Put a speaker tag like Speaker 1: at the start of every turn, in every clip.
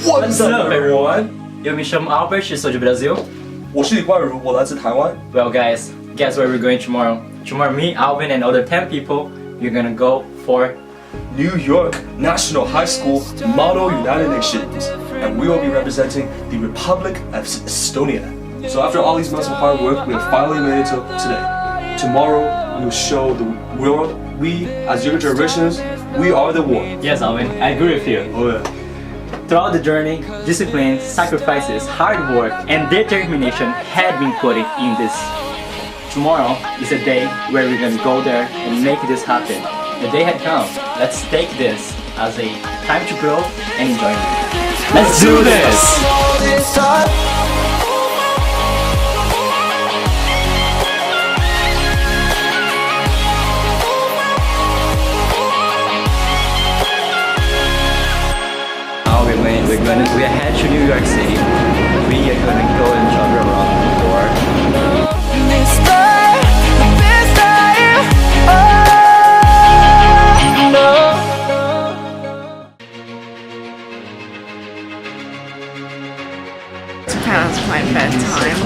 Speaker 1: What's up, everyone? Eu me chamo Alvin, sou de Brasil.
Speaker 2: 我是李冠如，我来自台湾。
Speaker 1: Well, guys, guess where we're going tomorrow? Tomorrow, me, Alvin, and other 10 people, we're gonna go for
Speaker 2: New York National High School Model United Nations, and we will be representing the Republic of Estonia. So after all these months of hard work, we have finally made it to today. Tomorrow, we will show the world we, as younger generations, we are the one.
Speaker 1: Yes, Alvin, I agree with you.
Speaker 2: Oh yeah.
Speaker 1: Throughout the journey, discipline, sacrifices, hard work, and determination had been put in this. Tomorrow is a day where we're gonna go there and make this happen. The day had come. Let's take this as a time to grow and enjoy it. Let's do this! Now we head to New York City. We are gonna go and travel around the world.
Speaker 3: It's past my bedtime,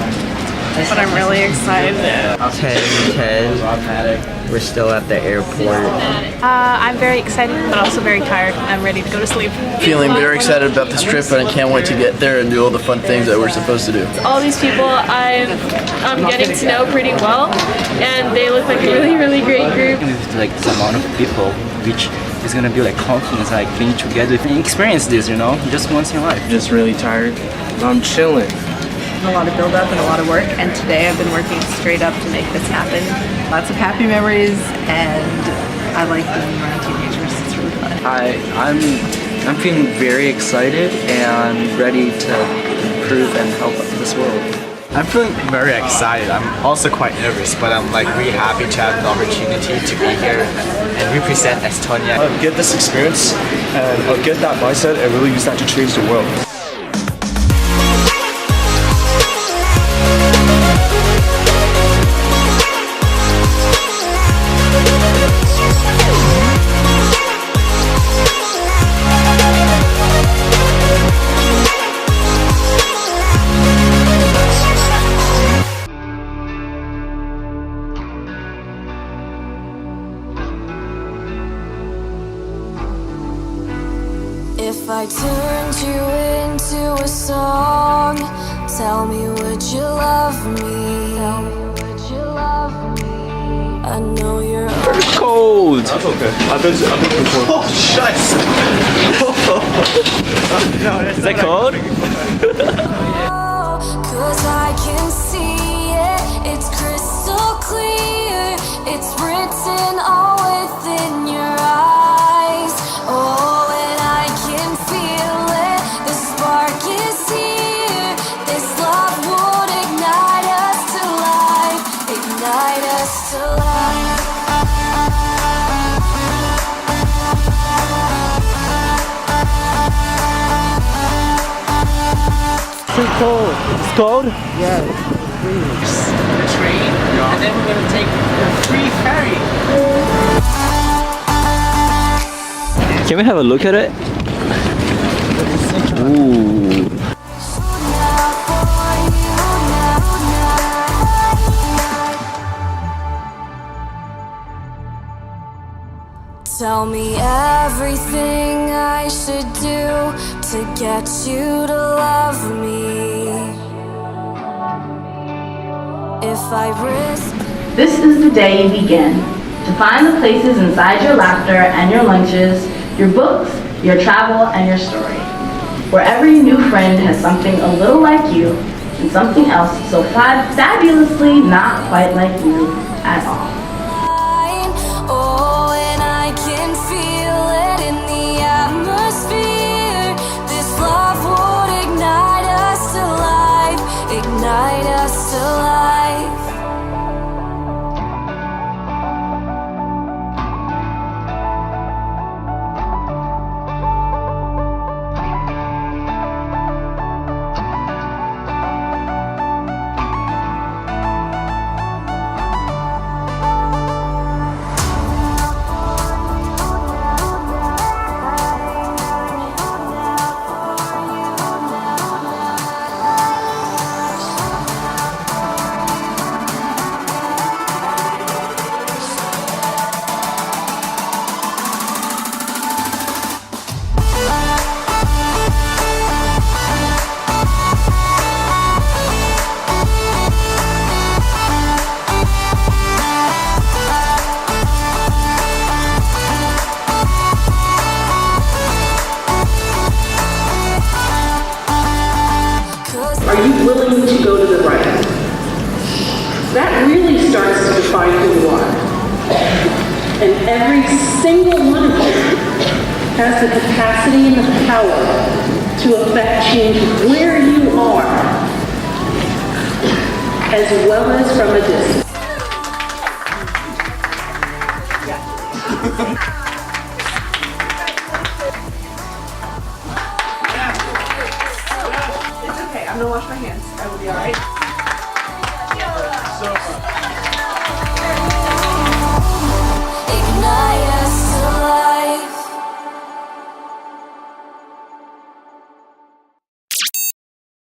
Speaker 3: but I'm really excited.
Speaker 4: 10:10. We're still at the airport.
Speaker 3: I'm very excited, but also very tired. I'm ready to go to sleep.
Speaker 5: Feeling very excited about this trip, and I can't wait to get there and do all the fun things that we're supposed to do.
Speaker 6: All these people I'm getting to know pretty well, and they look like a really great group.
Speaker 1: With like the amount of people, which is gonna be like confidence, like being together and experience this, you know, just once in life.
Speaker 7: Just really tired. I'm chilling.
Speaker 3: A lot of build up and a lot of work, and today I've been working straight up to make this happen. Lots of happy memories, and I like being around teenagers. It's really fun.
Speaker 7: I'm feeling very excited and ready to improve and help this world.
Speaker 8: I'm feeling very excited. I'm also quite nervous, but I'm like really happy to have the opportunity to be here and represent Estonia.
Speaker 2: I'll get this experience and I'll get that mindset and really use that to change the world.
Speaker 9: If I turned you into a song, tell me would you love me? Tell me would you love me? I know you're
Speaker 1: Cold!
Speaker 2: That's okay. I've been before.
Speaker 5: Oh, shucks!
Speaker 1: Is that cold?
Speaker 9: Cause I can see it, it's crystal clear. It's written all within your eyes. Oh, and I can feel it, the spark is here. This love would ignite us to life, ignite us to life.
Speaker 1: Too cold. It's cold?
Speaker 4: Yeah,
Speaker 1: The train, and then we're gonna take the free ferry. Can we have a look at it? Ooh.
Speaker 9: Tell me everything I should do to get you to love me. If I risk.
Speaker 10: This is the day you begin to find the places inside your laughter and your lunches, your books, your travel, and your story. Where every new friend has something a little like you and something else so fabulously not quite like you at all.
Speaker 9: Oh, and I can feel it in the atmosphere. This love would ignite us to life, ignite us to life.
Speaker 11: Are you willing to go to the right? That really starts to define who you are. And every single one of you has the capacity and the power to affect change where you are, as well as from a distance.
Speaker 3: It's okay, I'm gonna wash my hands. I will be alright.